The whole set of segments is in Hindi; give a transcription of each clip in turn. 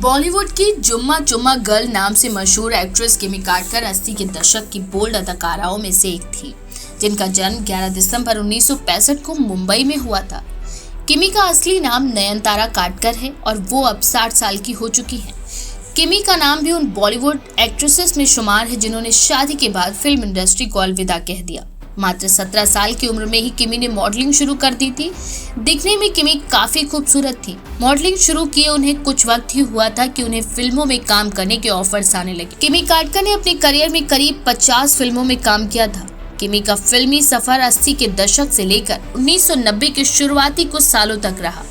बॉलीवुड की जुम्मा जुम्मा गर्ल नाम से मशहूर एक्ट्रेस किमी कार्डकर 80 के दशक की बोल्ड अदाकाराओं में से एक थी, जिनका जन्म 11 दिसंबर 1965 को मुंबई में हुआ था। किमी का असली नाम नयनतारा कार्डकर है और वो अब 60 साल की हो चुकी हैं। किमी का नाम भी उन बॉलीवुड एक्ट्रेसेस में शुमार है जिन्होंने शादी के बाद फिल्म इंडस्ट्री को अलविदा कह दिया। मात्र 17 साल की उम्र में ही किमी ने मॉडलिंग शुरू कर दी थी। दिखने में किमी काफी खूबसूरत थी। मॉडलिंग शुरू किए उन्हें कुछ वक्त ही हुआ था कि उन्हें फिल्मों में काम करने के ऑफर्स आने लगे। किमी कार्डकर ने अपने करियर में करीब 50 फिल्मों में काम किया था। किमी का फिल्मी सफर 80 के दशक से लेकर 1990 के शुरुआती कुछ सालों तक रहा।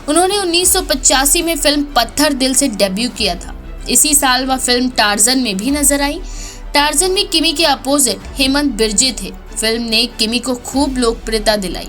उन्होंने 1985 में फिल्म पत्थर दिल से डेब्यू किया था। इसी साल वह फिल्म टार्जन में भी नजर आई। टार्जन में किमी के अपोजिट हेमंत बिरजे थे। फिल्म ने किमी को खूब लोकप्रियता दिलाई।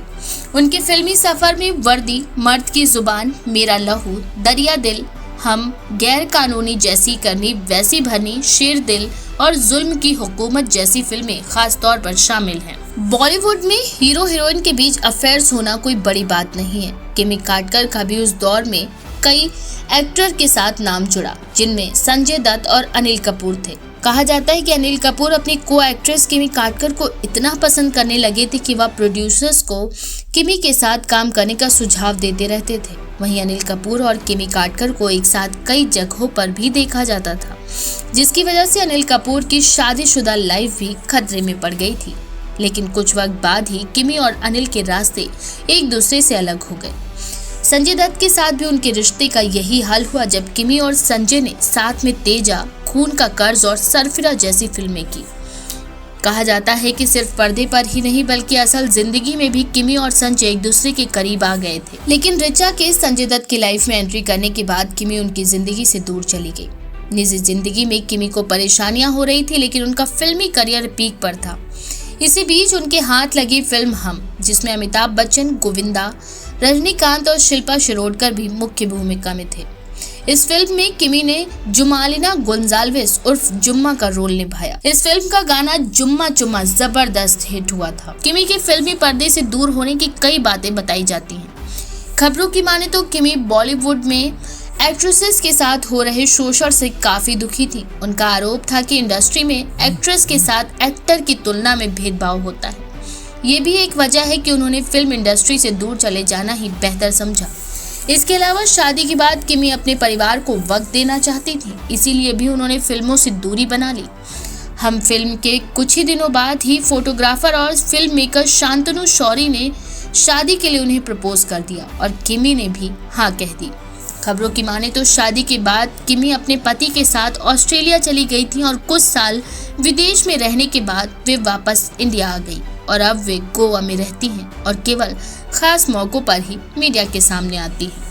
उनके फिल्मी सफर में वर्दी, मर्द की जुबान, मेरा लहू, दरिया दिल, हम, गैर कानूनी जैसी करनी वैसी भरनी, शेर दिल और जुल्म की हुकूमत जैसी फिल्में खास तौर पर शामिल हैं। बॉलीवुड में हीरो हीरोइन के बीच अफेयर्स होना कोई बड़ी बात नहीं है। किमी कार्डकर का भी उस दौर में कई एक्टर के साथ नाम जुड़ा, जिनमें संजय दत्त और अनिल कपूर थे। कहा जाता है कि अनिल कपूर अपनी को एक्ट्रेस किमी कार्डकर को इतना पसंद करने लगे थे कि वह प्रोड्यूसर्स को किमी के साथ काम करने का सुझाव देते रहते थे। वहीं अनिल कपूर और किमी कार्डकर को एक साथ कई जगहों पर भी देखा जाता था, जिसकी वजह से अनिल कपूर की शादीशुदा लाइफ भी खतरे में पड़ गई थी। लेकिन कुछ वक्त बाद ही किमी और अनिल के रास्ते एक दूसरे से अलग हो गए। संजय दत्त के साथ भी उनके रिश्ते का यही हाल हुआ जब किमी और संजय ने साथ में तेजा, खून का कर्ज और सरफिरा जैसी फिल्में की। कहा जाता है कि सिर्फ पर्दे पर ही नहीं बल्कि असल जिंदगी में भी किमी और संजय एक दूसरे के करीब आ गए थे। लेकिन ऋचा के संजय दत्त की लाइफ में एंट्री करने के बाद किमी उनकी जिंदगी से दूर चली गई। निजी जिंदगी में किमी को परेशानियां हो रही थी, लेकिन उनका फिल्मी करियर पीक पर था। इसी बीच उनके हाथ लगी फिल्म हम, जिसमें अमिताभ बच्चन, गोविंदा, रजनीकांत और शिल्पा शिरोडकर भी मुख्य भूमिका में थे। इस फिल्म में किमी ने जुमालिना गोंजाल्वेस उर्फ जुम्मा का रोल निभाया। इस फिल्म का गाना जुम्मा जुम्मा जबरदस्त हिट हुआ था। किमी के फिल्मी पर्दे से दूर होने की कई बातें बताई जाती हैं। खबरों की माने तो किमी बॉलीवुड में एक्ट्रेसेस के साथ हो रहे शोषण से काफी दुखी थी। उनका आरोप था कि इंडस्ट्री में एक्ट्रेस के साथ एक्टर की तुलना में भेदभाव होता है। ये भी एक वजह है कि उन्होंने फिल्म इंडस्ट्री से दूर चले जाना ही बेहतर समझा। इसके अलावा शादी के बाद किमी अपने परिवार को वक्त देना चाहती थी, इसीलिए भी उन्होंने फिल्मों से दूरी बना ली। हम फिल्म के कुछ ही दिनों बाद ही फोटोग्राफर और फिल्म मेकर शांतनु शौरी ने शादी के लिए उन्हें प्रपोज कर दिया और किमी ने भी हाँ कह दी। खबरों की माने तो शादी के बाद किमी अपने पति के साथ ऑस्ट्रेलिया चली गई थी और कुछ साल विदेश में रहने के बाद वे वापस इंडिया आ गई और अब वे गोवा में रहती हैं और केवल खास मौकों पर ही मीडिया के सामने आती हैं।